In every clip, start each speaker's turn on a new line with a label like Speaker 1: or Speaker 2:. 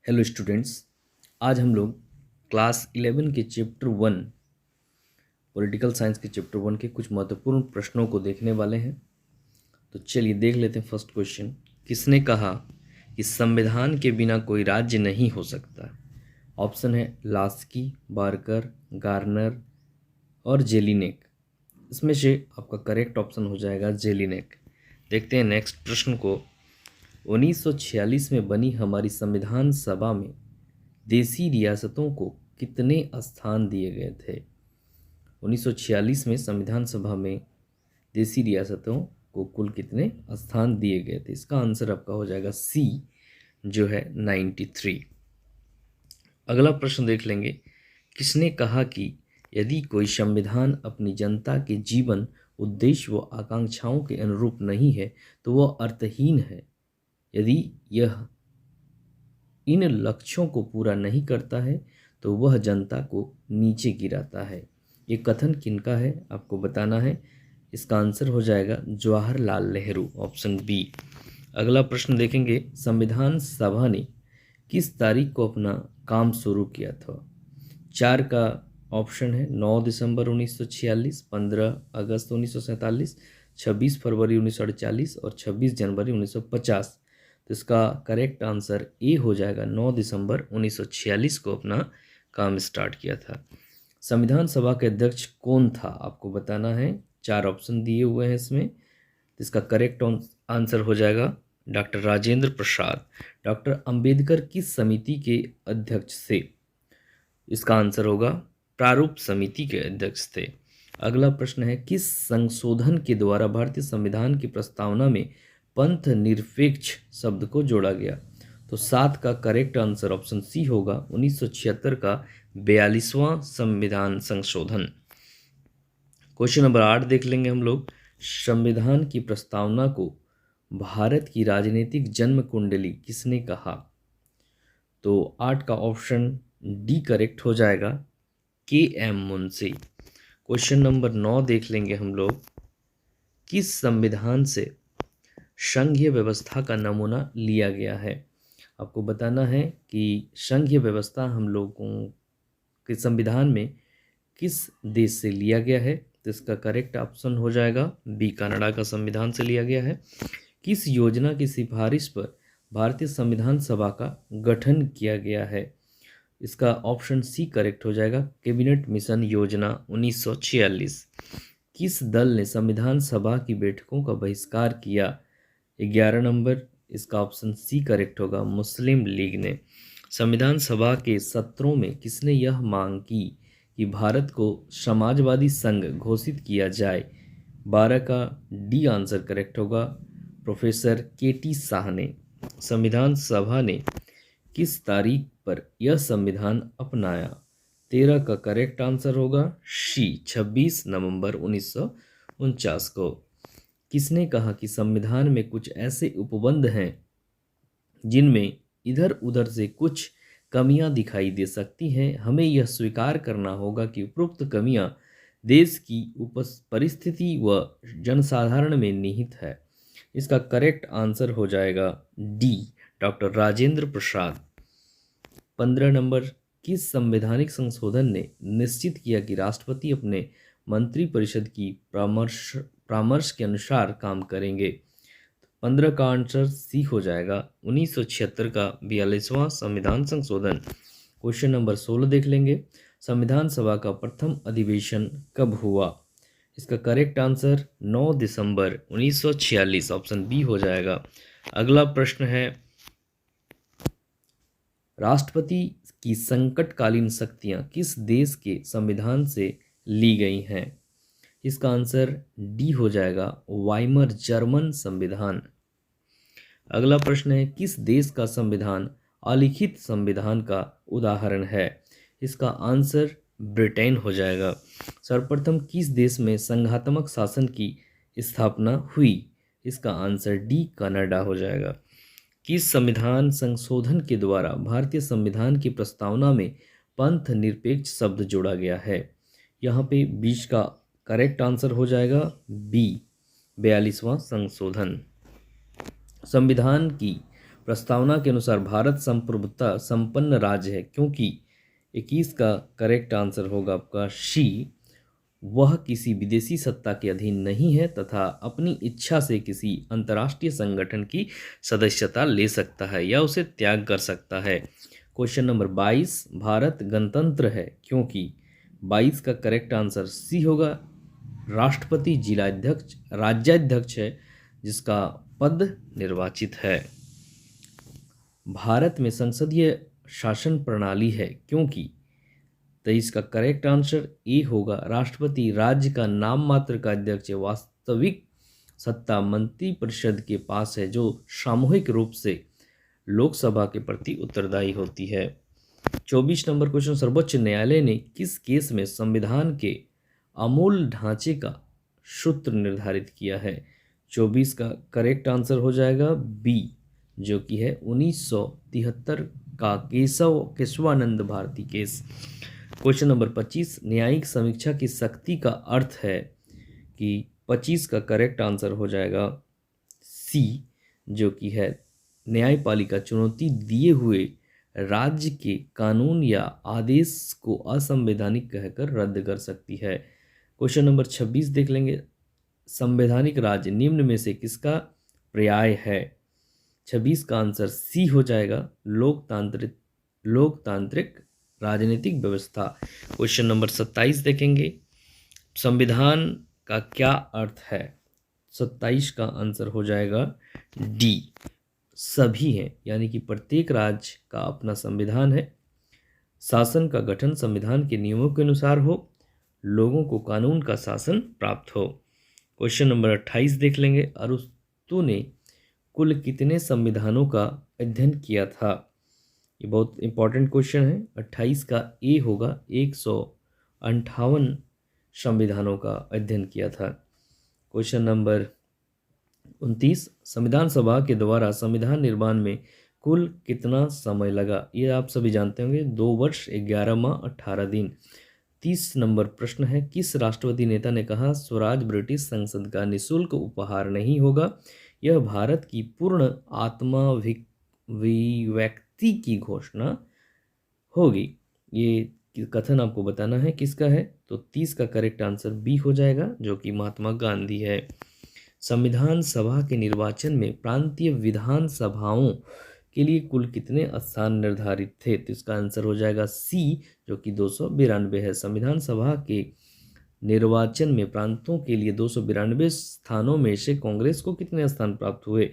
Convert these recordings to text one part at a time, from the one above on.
Speaker 1: Hello students, आज हम लोग क्लास 11 के चैप्टर 1 पॉलिटिकल साइंस के चैप्टर 1 के कुछ महत्वपूर्ण प्रश्नों को देखने वाले हैं। तो चलिए देख लेते हैं। फर्स्ट क्वेश्चन, किसने कहा कि संविधान के बिना कोई राज्य नहीं हो सकता? ऑप्शन है लास्की, बारकर, गार्नर और जेलिनेक। इसमें से आपका करेक्ट ऑप्शन हो जाएगा जेलिनेक। देखते हैं नेक्स्ट प्रश्न को। 1946 में बनी हमारी संविधान सभा में देसी रियासतों को कितने स्थान दिए गए थे? 1946 में संविधान सभा में देसी रियासतों को कुल कितने स्थान दिए गए थे? इसका आंसर आपका हो जाएगा सी, जो है 93। अगला प्रश्न देख लेंगे। किसने कहा कि यदि कोई संविधान अपनी जनता के जीवन, उद्देश्य व आकांक्षाओं के अनुरूप नहीं है तो वह अर्थहीन है? यदि यह इन लक्ष्यों को पूरा नहीं करता है तो वह जनता को नीचे गिराता है। ये कथन किनका है आपको बताना है। इसका आंसर हो जाएगा जवाहरलाल नेहरू, ऑप्शन बी। अगला प्रश्न देखेंगे। संविधान सभा ने किस तारीख को अपना काम शुरू किया था? 4 का ऑप्शन है 9 दिसंबर 1946, 15 अगस्त 1947, 26 फरवरी 1948 और 26 जनवरी 1950। तो इसका करेक्ट आंसर ए हो जाएगा, 9 दिसंबर 1946 को अपना काम स्टार्ट किया था। संविधान सभा के अध्यक्ष कौन था आपको बताना है। 4 ऑप्शन दिए हुए हैं इसमें। इसका करेक्ट आंसर हो जाएगा डॉक्टर राजेंद्र प्रसाद। डॉक्टर अंबेडकर किस समिति के अध्यक्ष थे? इसका आंसर होगा प्रारूप समिति के अध्यक्ष थे। अगला प्रश्न है, किस संशोधन के द्वारा भारतीय संविधान की प्रस्तावना में पंथ निरपेक्ष शब्द को जोड़ा गया? तो 7 का करेक्ट आंसर ऑप्शन सी होगा, 1976 का 42वां संविधान संशोधन। क्वेश्चन नंबर 8 देख लेंगे हम लोग। संविधान की प्रस्तावना को भारत की राजनीतिक जन्म कुंडली किसने कहा? तो 8 का ऑप्शन डी करेक्ट हो जाएगा, के एम मुंशी। क्वेश्चन नंबर 9 देख लेंगे हम लोग। किस संविधान से संघीय व्यवस्था का नमूना लिया गया है? आपको बताना है कि संघीय व्यवस्था हम लोगों के संविधान में किस देश से लिया गया है? तो इसका करेक्ट ऑप्शन हो जाएगा बी, कनाडा का संविधान से लिया गया है। किस योजना की सिफारिश पर भारतीय संविधान सभा का गठन किया गया है? इसका ऑप्शन सी करेक्ट हो जाएगा, कैबिनेट मिशन योजना 1946। किस दल ने संविधान सभा की बैठकों का बहिष्कार किया? 11 नंबर। इसका ऑप्शन सी करेक्ट होगा, मुस्लिम लीग ने। संविधान सभा के सत्रों में किसने यह मांग की कि भारत को समाजवादी संघ घोषित किया जाए? 12 का डी आंसर करेक्ट होगा, प्रोफेसर के.टी. शाह ने। संविधान सभा ने किस तारीख पर यह संविधान अपनाया? 13 का करेक्ट आंसर होगा सी, 26 नवंबर 1949 को। किसने कहा कि संविधान में कुछ ऐसे उपबंध हैं जिनमें इधर उधर से कुछ कमियां दिखाई दे सकती हैं? हमें यह स्वीकार करना होगा कि उपरोक्त कमियां देश की परिस्थिति व जनसाधारण में निहित है। इसका करेक्ट आंसर हो जाएगा D, doctor Rajendra Prasad. 15 number. किस संवैधानिक संशोधन ने निश्चित किया कि राष्ट्रपति अपने मंत्रिपरिषद की परामर्श के अनुसार काम करेंगे? 15 का आंसर सी हो जाएगा, 1976 का 42वां संविधान संशोधन। क्वेश्चन नंबर 16 देख लेंगे। संविधान सभा का प्रथम अधिवेशन कब हुआ? इसका करेक्ट आंसर 9 दिसंबर 1946, ऑप्शन बी हो जाएगा। अगला प्रश्न है, राष्ट्रपति की संकटकालीन शक्तियां किस देश के संविधान से ली गई हैं? इसका आंसर डी हो जाएगा, वाइमर जर्मन संविधान। अगला प्रश्न है, किस देश का संविधान अलिखित संविधान का उदाहरण है? इसका आंसर ब्रिटेन हो जाएगा। सर्वप्रथम किस देश में संघात्मक शासन की स्थापना हुई? इसका आंसर डी, कनाडा हो जाएगा। किस संविधान संशोधन के द्वारा भारतीय संविधान की प्रस्तावना में पंथ निरपेक्ष शब्द जोड़ा गया है? यहाँ पे 20 का करेक्ट आंसर हो जाएगा बी, 42वां संशोधन। संविधान की प्रस्तावना के अनुसार भारत संप्रभुता संपन्न राज्य है, क्योंकि 21 का करेक्ट आंसर होगा आपका सी। वह किसी विदेशी सत्ता के अधीन नहीं है तथा अपनी इच्छा से किसी अंतर्राष्ट्रीय संगठन की सदस्यता ले सकता है या उसे त्याग कर सकता है। क्वेश्चन नंबर 22, भारत गणतंत्र है क्योंकि 22 का करेक्ट आंसर सी होगा। राष्ट्रपति जिलाध्यक्ष राज्याध्यक्ष है जिसका पद निर्वाचित है। भारत में संसदीय शासन प्रणाली है क्योंकि 23 का करेक्ट आंसर ए होगा। राष्ट्रपति राज्य का नाम मात्र का अध्यक्ष है, वास्तविक सत्ता मंत्रिपरिषद के पास है जो सामूहिक रूप से लोकसभा के प्रति उत्तरदायी होती है। 24 नंबर क्वेश्चन, सर्वोच्च न्यायालय ने किस केस में संविधान के अमूल ढांचे का सूत्र निर्धारित किया है? 24 का करेक्ट आंसर हो जाएगा बी, जो कि है 1973 का Kesavananda Bharati case. Question number 25, न्यायिक समीक्षा की शक्ति का अर्थ है कि 25 का करेक्ट आंसर हो जाएगा सी, जो कि है न्यायपालिका चुनौती दिए हुए राज्य के कानून या आदेश को असंवैधानिक कहकर रद्द कर सकती है। क्वेश्चन नंबर 26 देख लेंगे, संवैधानिक राज्य निम्न में से किसका पर्याय है? 26 का आंसर सी हो जाएगा, लोकतांत्रिक राजनीतिक व्यवस्था। क्वेश्चन नंबर 27 देखेंगे, संविधान का क्या अर्थ है? 27 का आंसर हो जाएगा डी, सभी हैं, यानी कि प्रत्येक राज्य का अपना संविधान है। शासन का गठन संविधान के नियमों के अनुसार हो, लोगों को कानून का शासन प्राप्त हो। क्वेश्चन नंबर 28 देख लेंगे, अरस्तु ने कुल कितने संविधानों का अध्ययन किया था? ये बहुत इंपॉर्टेंट क्वेश्चन है। 28 का ए होगा, 158 संविधानों का अध्ययन किया था। क्वेश्चन नंबर 29, संविधान सभा के द्वारा संविधान निर्माण में कुल कितना समय लगा? ये आप सभी जानते होंगे, 2 वर्ष 11 माह 18 दिन। 30 नंबर प्रश्न है, किस राष्ट्रपति नेता ने कहा स्वराज ब्रिटिश संसद का निःशुल्क उपहार नहीं होगा, यह भारत की पूर्ण आत्माभिव्यक्ति की घोषणा होगी? ये कथन आपको बताना है किसका है, तो 30 का करेक्ट आंसर बी हो जाएगा, जो कि महात्मा गांधी है। संविधान सभा के निर्वाचन में प्रांतीय विधान सभाओं के लिए कुल कितने स्थान निर्धारित थे? तो इसका आंसर हो जाएगा सी, जो कि 292 है। संविधान सभा के निर्वाचन में प्रांतों के लिए 292 स्थानों में से कांग्रेस को कितने स्थान प्राप्त हुए?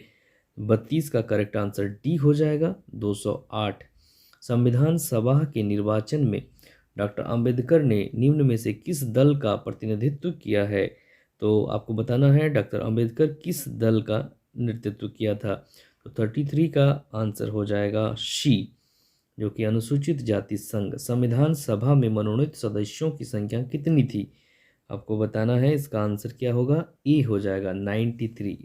Speaker 1: 32 का करेक्ट आंसर डी हो जाएगा, 208। संविधान सभा के निर्वाचन में डॉक्टर अंबेडकर ने निम्न में से किस दल का प्रतिनिधित्व किया है? तो आपको बताना है डॉक्टर अंबेडकर किस दल का नेतृत्व किया था। तो 33 का आंसर हो जाएगा सी, जो कि अनुसूचित जाति संघ। संविधान सभा में मनोनीत सदस्यों की संख्या कितनी थी? आपको बताना है, इसका आंसर क्या होगा, ए हो जाएगा 93।